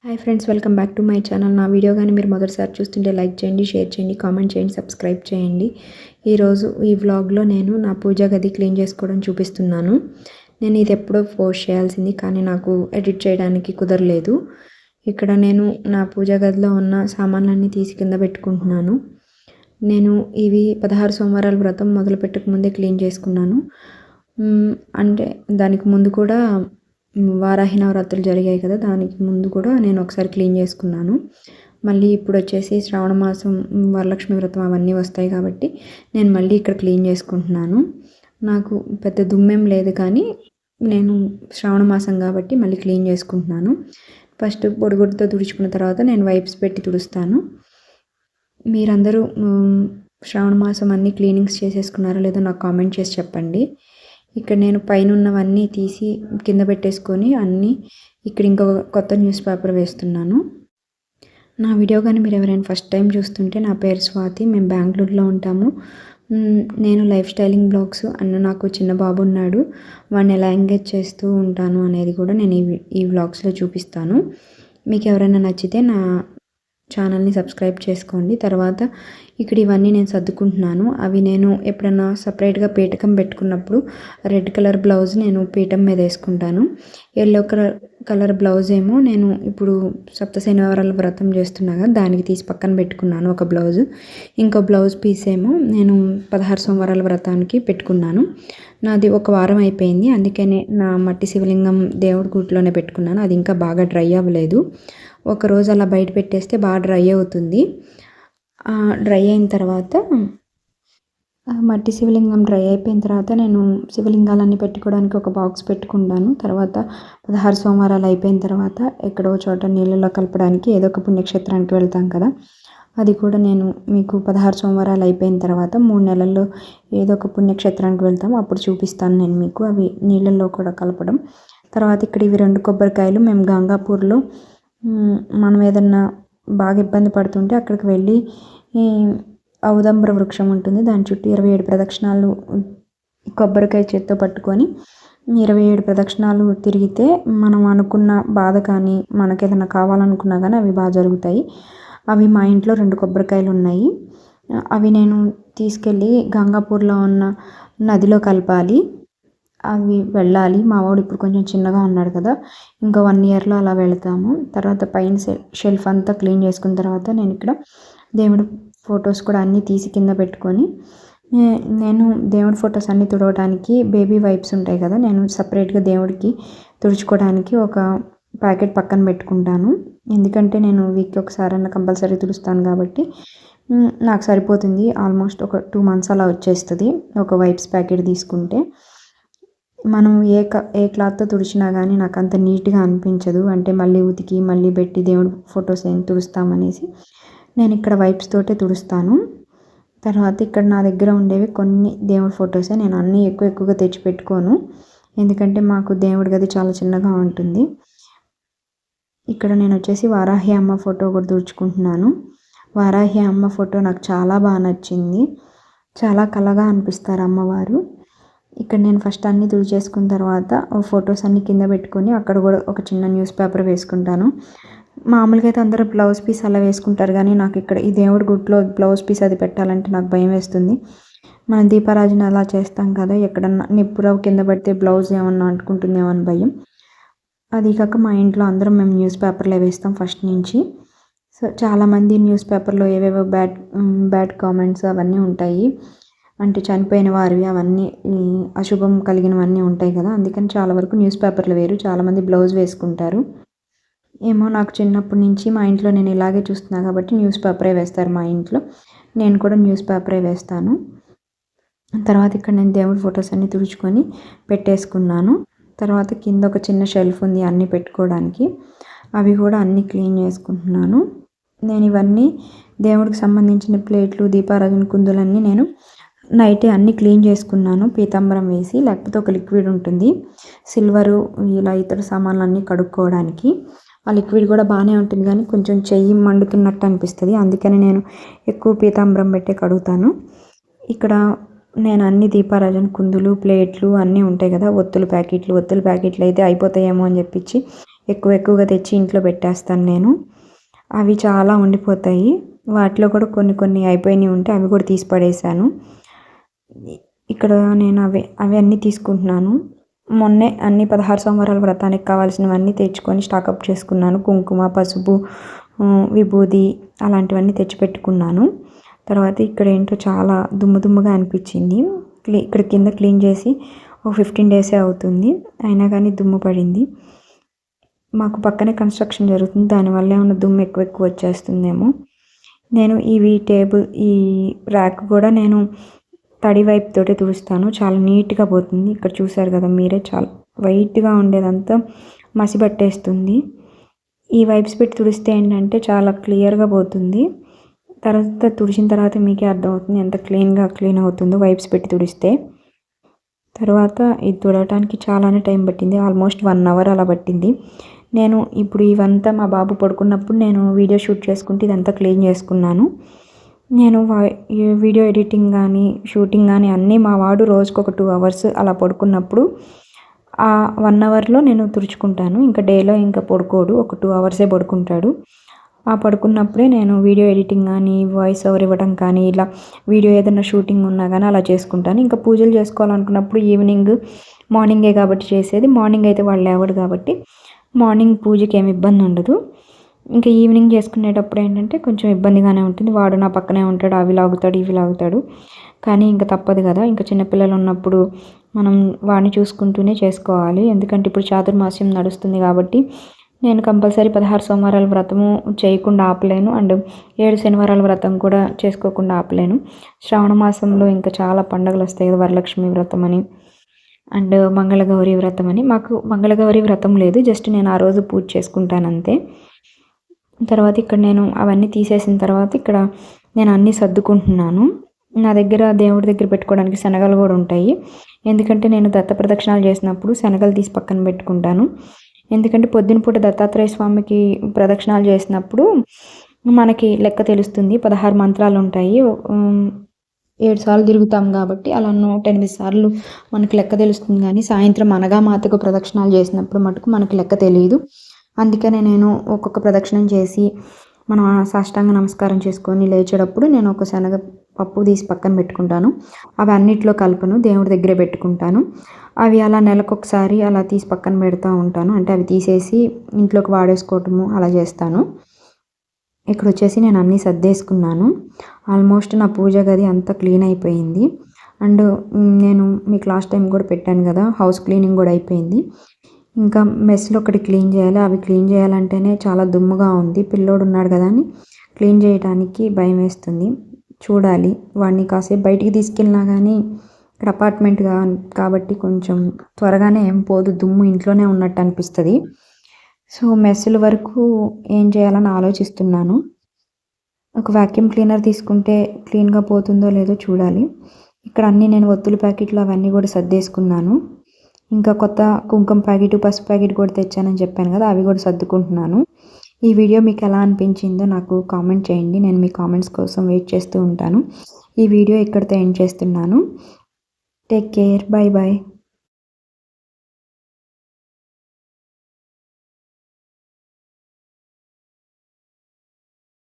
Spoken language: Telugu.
Hi friends, welcome back to my channel. నా వీడియో కానీ మీరు మొదటిసారి చూస్తుంటే లైక్ చేయండి, షేర్ చేయండి, కామెంట్ చేయండి, సబ్స్క్రైబ్ చేయండి. ఈరోజు ఈ వ్లాగ్లో నేను నా పూజా గది క్లీన్ చేసుకోవడం చూపిస్తున్నాను. నేను ఇది ఎప్పుడో పోస్ట్ చేయాల్సింది, కానీ నాకు ఎడిట్ చేయడానికి కుదరలేదు. ఇక్కడ నేను నా పూజా గదిలో ఉన్న సామాన్లన్నీ తీసి కింద పెట్టుకుంటున్నాను. నేను ఇవి 16 సోమవారాల వ్రతం మొదలు పెట్టకముందే క్లీన్ చేసుకున్నాను. అంటే దానికి ముందు కూడా వారాహి నవరాత్రులు జరిగాయి కదా, దానికి ముందు కూడా నేను ఒకసారి క్లీన్ చేసుకున్నాను. మళ్ళీ ఇప్పుడు వచ్చేసి శ్రావణ మాసం, వరలక్ష్మి వ్రతం అవన్నీ వస్తాయి కాబట్టి నేను మళ్ళీ ఇక్కడ క్లీన్ చేసుకుంటున్నాను. నాకు పెద్ద దుమ్మేం లేదు, కానీ నేను శ్రావణ మాసం కాబట్టి మళ్ళీ క్లీన్ చేసుకుంటున్నాను. ఫస్ట్ పొడిగుడ్డతో తుడుచుకున్న తర్వాత నేను వైప్స్ పెట్టి తుడుస్తాను. మీరందరూ శ్రావణ మాసం అన్నీ క్లీనింగ్స్ చేసేసుకున్నారో లేదో నాకు కామెంట్ చేసి చెప్పండి. ఇక్కడ నేను పైన ఉన్నవన్నీ తీసి కింద పెట్టేసుకొని అన్నీ ఇక్కడ ఇంకొక కొత్త న్యూస్ పేపర్ వేస్తున్నాను. నా వీడియో కానీ మీరు ఎవరైనా ఫస్ట్ టైం చూస్తుంటే, నా పేరు స్వాతి, మేము బెంగళూరులో ఉంటాము. నేను లైఫ్ స్టైలింగ్ బ్లాగ్స్ నాకు చిన్న బాబు ఉన్నాడు, వాడిని ఎలా ఎంగేజ్ చేస్తూ ఉంటాను అనేది కూడా నేను ఈ వ్లాగ్స్లో చూపిస్తాను. మీకు ఎవరైనా నచ్చితే నా ఛానల్ని సబ్స్క్రైబ్ చేసుకోండి. తర్వాత ఇక్కడ ఇవన్నీ నేను సర్దుకుంటున్నాను. అవి నేను ఎప్పుడన్నా సపరేట్గా పీఠకం పెట్టుకున్నప్పుడు రెడ్ కలర్ బ్లౌజ్ నేను పీఠం మీద వేసుకుంటాను. ఎల్లో కలర్ బ్లౌజ్ ఏమో నేను ఇప్పుడు సప్త శనివారాల వ్రతం చేస్తున్నాగా దానికి తీసి పక్కన పెట్టుకున్నాను ఒక బ్లౌజ్. ఇంకో బ్లౌజ్ పీస్ ఏమో నేను 16 సోమవారాల వ్రతానికి పెట్టుకున్నాను. నాది ఒక వారం అయిపోయింది, అందుకనే నా మట్టి శివలింగం దేవుడి గుడిలోనే పెట్టుకున్నాను. అది ఇంకా బాగా డ్రై అవ్వలేదు. ఒకరోజు అలా బయట పెట్టేస్తే బాగా డ్రై అవుతుంది. డ్రై అయిన తర్వాత మట్టి శివలింగం డ్రై అయిపోయిన తర్వాత నేను శివలింగాలన్నీ పెట్టుకోవడానికి ఒక బాక్స్ పెట్టుకుంటాను. తర్వాత 16 సోమవారాలు అయిపోయిన తర్వాత ఎక్కడో చోట నీళ్ళలో కలపడానికి ఏదో ఒక పుణ్యక్షేత్రానికి వెళ్తాం కదా, అది కూడా నేను మీకు 16 సోమవారాలు అయిపోయిన తర్వాత 3 నెలల్లో ఏదో ఒక పుణ్యక్షేత్రానికి వెళ్తాము, అప్పుడు చూపిస్తాను నేను మీకు అవి నీళ్ళల్లో కూడా కలపడం. తర్వాత ఇక్కడ ఇవి 2 కొబ్బరికాయలు. మేము గంగాపూర్లో మనం ఏదన్నా బాగా ఇబ్బంది పడుతుంటే అక్కడికి వెళ్ళి ఔదంబర వృక్షం ఉంటుంది, దాని చుట్టూ 27 ప్రదక్షిణాలు కొబ్బరికాయ చేత్తో పట్టుకొని 27 ప్రదక్షిణాలు తిరిగితే మనం అనుకున్న బాధ కానీ మనకి ఏదైనా కావాలనుకున్నా కానీ అవి బాగా జరుగుతాయి. అవి మా ఇంట్లో 2 కొబ్బరికాయలు ఉన్నాయి. అవి నేను తీసుకెళ్ళి గంగాపూర్లో ఉన్న నదిలో కలపాలి, అవి వెళ్ళాలి. మా వాడు ఇప్పుడు కొంచెం చిన్నగా ఉన్నాడు కదా, ఇంకా 1 ఇయర్లో అలా వెళతాము. తర్వాత పైన షెల్ఫ్ అంతా క్లీన్ చేసుకున్న తర్వాత నేను ఇక్కడ దేవుడి ఫొటోస్ కూడా అన్నీ తీసి కింద పెట్టుకొని, నేను దేవుడి ఫొటోస్ అన్నీ తుడవడానికి బేబీ వైప్స్ ఉంటాయి కదా, నేను సపరేట్గా దేవుడికి తుడుచుకోవడానికి ఒక ప్యాకెట్ పక్కన పెట్టుకుంటాను. ఎందుకంటే నేను వీక్కి ఒకసారైనా కంపల్సరీ తుడుస్తాను కాబట్టి నాకు సరిపోతుంది. ఆల్మోస్ట్ ఒక 2 months అలా వచ్చేస్తుంది ఒక వైప్స్ ప్యాకెట్ తీసుకుంటే. మనం ఏ క్లాత్తో తుడిచినా కానీ నాకు అంత నీట్గా అనిపించదు, అంటే మళ్ళీ ఉతికి మళ్ళీ పెట్టి దేవుడి ఫొటోస్ ఏం తుడుస్తామనేసి నేను ఇక్కడ వైప్స్ తోటే తుడుస్తాను. తర్వాత ఇక్కడ నా దగ్గర ఉండేవి కొన్ని దేవుడి ఫొటోసే, నేను అన్నీ ఎక్కువగా తెచ్చి పెట్టుకోను, ఎందుకంటే మాకు దేవుడి గది చాలా చిన్నగా ఉంటుంది. ఇక్కడ నేను వచ్చేసి వారాహి అమ్మ ఫోటో కూడా తుడుచుకుంటున్నాను. వారాహి అమ్మ ఫోటో నాకు చాలా బాగా నచ్చింది, చాలా కళగా అనిపిస్తారు అమ్మవారు. ఇక్కడ నేను ఫస్ట్ అన్నీ తుడిచేసుకున్న తర్వాత ఫొటోస్ అన్నీ కింద పెట్టుకొని అక్కడ కూడా ఒక చిన్న న్యూస్ పేపర్ వేసుకుంటాను. మామూలుగా అయితే అందరూ బ్లౌజ్ పీస్ అలా వేసుకుంటారు, కానీ నాకు ఇక్కడ ఈ దేవుడి గుడిలో బ్లౌజ్ పీస్ అది పెట్టాలంటే నాకు భయం వేస్తుంది. మనం దీపారాజన అలా చేస్తాం కదా, ఎక్కడన్నా నిప్పురవ్వ కింద పడితే బ్లౌజ్ ఏమన్నా అంటుకుంటుందేమో అని భయం. అది కాక మా ఇంట్లో అందరం మేము న్యూస్ పేపర్లే వేస్తాం ఫస్ట్ నుంచి. సో చాలామంది న్యూస్ పేపర్లో ఏవేవో బ్యాడ్ కామెంట్స్ అవన్నీ ఉంటాయి, అంటే చనిపోయిన వారివి అవన్నీ అశుభం కలిగినవన్నీ ఉంటాయి కదా, అందుకని చాలా వరకు న్యూస్ పేపర్లు వేరు, చాలామంది బ్లౌజ్ వేసుకుంటారు. ఏమో నాకు చిన్నప్పటి నుంచి మా ఇంట్లో నేను ఇలాగే చూస్తున్నా కాబట్టి న్యూస్ పేపరే వేస్తారు మా ఇంట్లో, నేను కూడా న్యూస్ పేపరే వేస్తాను. తర్వాత ఇక్కడ నేను దేవుడి ఫొటోస్ అన్నీ తుడుచుకొని పెట్టేసుకున్నాను. తర్వాత కింద ఒక చిన్న షెల్ఫ్ ఉంది అన్నీ పెట్టుకోవడానికి, అవి కూడా అన్నీ క్లీన్ చేసుకుంటున్నాను. నేను ఇవన్నీ దేవుడికి సంబంధించిన ప్లేట్లు, దీపారాజన కుందులన్నీ నేను నైటే అన్నీ క్లీన్ చేసుకున్నాను పీతాంబరం వేసి, లేకపోతే ఒక లిక్విడ్ ఉంటుంది సిల్వరు ఇలా ఇతర సామాన్లు అన్నీ కడుక్కోవడానికి. ఆ లిక్విడ్ కూడా బాగానే ఉంటుంది, కానీ కొంచెం చెయ్యి మండుతున్నట్టు అనిపిస్తుంది, అందుకని నేను ఎక్కువ పీతాంబరం పెట్టే కడుగుతాను. ఇక్కడ నేను అన్ని దీపారాజన కుందులు, ప్లేట్లు అన్నీ ఉంటాయి కదా, ఒత్తుల ప్యాకెట్లు అయితే అయిపోతాయేమో అని చెప్పించి ఎక్కువగా తెచ్చి ఇంట్లో పెట్టేస్తాను నేను. అవి చాలా ఉండిపోతాయి. వాటిలో కూడా కొన్ని అయిపోయినవి ఉంటే అవి కూడా తీసి పడేసాను. ఇక్కడ నేను అవి అన్నీ తీసుకుంటున్నాను. మొన్నే అన్ని 16 సోమవారాల వ్రతానికి కావాల్సినవన్నీ తెచ్చుకొని స్టాకప్ చేసుకున్నాను. కుంకుమ, పసుపు, విభూది అలాంటివన్నీ తెచ్చిపెట్టుకున్నాను. తర్వాత ఇక్కడ ఏంటో చాలా దుమ్ముగా అనిపించింది. ఇక్కడ కింద క్లీన్ చేసి ఒక 15 డేసే అవుతుంది, అయినా కానీ దుమ్ము పడింది. మాకు పక్కనే కన్స్ట్రక్షన్ జరుగుతుంది, దానివల్ల ఏమైనా దుమ్ము ఎక్కువ వచ్చేస్తుందేమో. నేను ఈ ర్యాక్ కూడా నేను తడి వైప్ తోటి తుడుస్తాను, చాలా నీట్గా పోతుంది. ఇక్కడ చూసారు కదా మీరే, చాలా వైట్గా ఉండేదంతా మసి పట్టేస్తుంది. ఈ వైప్స్ పెట్టి తుడిస్తే ఏంటంటే చాలా క్లియర్గా పోతుంది. తర్వాత తుడిచిన తర్వాత మీకే అర్థమవుతుంది ఎంత క్లీన్ అవుతుందో వైప్స్ పెట్టి తుడిస్తే. తర్వాత ఇది తుడవటానికి చాలానే టైం పట్టింది, ఆల్మోస్ట్ 1 అవర్ అలా పట్టింది. నేను ఇప్పుడు ఇవంతా మా బాబు పడుకున్నప్పుడు నేను వీడియో షూట్ చేసుకుంటే ఇదంతా క్లీన్ చేసుకున్నాను. నేను వీడియో ఎడిటింగ్ కానీ షూటింగ్ కానీ అన్నీ మా వాడు రోజుకు ఒక 2 అవర్స్ అలా పడుకున్నప్పుడు ఆ 1 అవర్లో నేను తుడుచుకుంటాను. ఇంకా డేలో ఇంకా పడుకోడు, ఒక 2 అవర్సే పడుకుంటాడు. ఆ పడుకున్నప్పుడే నేను వీడియో ఎడిటింగ్ కానీ వాయిస్ ఓవర్ ఇవ్వడం కానీ ఇలా వీడియో ఏదైనా షూటింగ్ ఉన్నా కానీ అలా చేసుకుంటాను. ఇంకా పూజలు చేసుకోవాలనుకున్నప్పుడు మార్నింగే కాబట్టి చేసేది. మార్నింగ్ అయితే వాళ్ళు లేవడు కాబట్టి మార్నింగ్ పూజకి ఏమి ఇబ్బంది ఉండదు. ఇంకా ఈవినింగ్ చేసుకునేటప్పుడు ఏంటంటే కొంచెం ఇబ్బందిగానే ఉంటుంది. వాడు నా పక్కనే ఉంటాడు, అవి లాగుతాడు ఇవి లాగుతాడు, కానీ ఇంకా తప్పదు కదా. ఇంకా చిన్నపిల్లలు ఉన్నప్పుడు మనం వాడిని చూసుకుంటూనే చేసుకోవాలి. ఎందుకంటే ఇప్పుడు చాతుర్మాస్యం నడుస్తుంది కాబట్టి నేను కంపల్సరీ 16 సోమవారాల వ్రతము చేయకుండా ఆపలేను, అండ్ 7 శనివారాల వ్రతం కూడా చేసుకోకుండా ఆపలేను. శ్రావణ మాసంలో ఇంకా చాలా పండుగలు వస్తాయి కదా, వరలక్ష్మి వ్రతం అని అండ్ మంగళగౌరి వ్రతం అని. మాకు మంగళగౌరి వ్రతం లేదు, జస్ట్ నేను ఆ రోజు పూజ చేసుకుంటాను అంతే. తర్వాత ఇక్కడ నేను అవన్నీ తీసేసిన తర్వాత ఇక్కడ నేను అన్నీ సర్దుకుంటున్నాను. నా దగ్గర దేవుడి దగ్గర పెట్టుకోవడానికి శనగలు కూడా ఉంటాయి, ఎందుకంటే నేను దత్త ప్రదక్షిణాలు చేసినప్పుడు శనగలు తీసి పక్కన పెట్టుకుంటాను. ఎందుకంటే పొద్దున పూట దత్తాత్రేయ స్వామికి ప్రదక్షిణాలు చేసినప్పుడు మనకి లెక్క తెలుస్తుంది. 16 మంత్రాలు ఉంటాయి, 7 సార్లు తిరుగుతాం కాబట్టి అలా 108 సార్లు మనకి లెక్క తెలుస్తుంది. కానీ సాయంత్రం అనగామాతకు ప్రదక్షిణాలు చేసినప్పుడు మటుకు మనకి లెక్క తెలియదు. అందుకనే నేను ఒక్కొక్క ప్రదక్షిణం చేసి మనం సాష్టాంగ నమస్కారం చేసుకొని లేచేటప్పుడు నేను ఒక శనగపప్పు తీసి పక్కన పెట్టుకుంటాను. అవి అన్నిట్లో కలపను, దేవుడి దగ్గరే పెట్టుకుంటాను. అవి అలా నెలకొకసారి అలా తీసి పక్కన పెడతా ఉంటాను, అంటే అవి తీసేసి ఇంట్లోకి వాడేసుకోవటము అలా చేస్తాను. ఇక్కడ వచ్చేసి నేను అన్నీ సర్దేసుకున్నాను. ఆల్మోస్ట్ నా పూజ గది అంతా క్లీన్ అయిపోయింది. అండ్ నేను మీకు లాస్ట్ టైం కూడా పెట్టాను కదా, హౌస్ క్లీనింగ్ కూడా అయిపోయింది. ఇంకా మెస్లో ఒకటి క్లీన్ చేయాలి. అవి క్లీన్ చేయాలంటేనే చాలా దుమ్ముగా ఉంది. పిల్లోడు ఉన్నాడు కదా అని క్లీన్ చేయడానికి భయం వేస్తుంది. చూడాలి, వాడిని కాసేపు బయటికి తీసుకెళ్ళినా కానీ ఇక్కడ అపార్ట్మెంట్ కాబట్టి కొంచెం త్వరగానే ఏం పోదు, దుమ్ము ఇంట్లోనే ఉన్నట్టు అనిపిస్తుంది. సో మెస్సుల వరకు ఏం చేయాలని ఆలోచిస్తున్నాను. ఒక వ్యాక్యూమ్ క్లీనర్ తీసుకుంటే క్లీన్గా పోతుందో లేదో చూడాలి. ఇక్కడ అన్నీ నేను ఒత్తుల ప్యాకెట్లు అవన్నీ కూడా సర్దేసుకున్నాను. ఇంకా కొత్త కుంకుమ ప్యాకెట్, పసుపు ప్యాకెట్ కూడా తెచ్చానని చెప్పాను కదా, అవి కూడా సర్దుకుంటున్నాను. ఈ వీడియో మీకు ఎలా అనిపించిందో నాకు కామెంట్ చేయండి, నేను మీ కామెంట్స్ కోసం వెయిట్ చేస్తూ ఉంటాను. ఈ వీడియో ఇక్కడితో ఎండ్ చేస్తున్నాను. Take care, bye bye.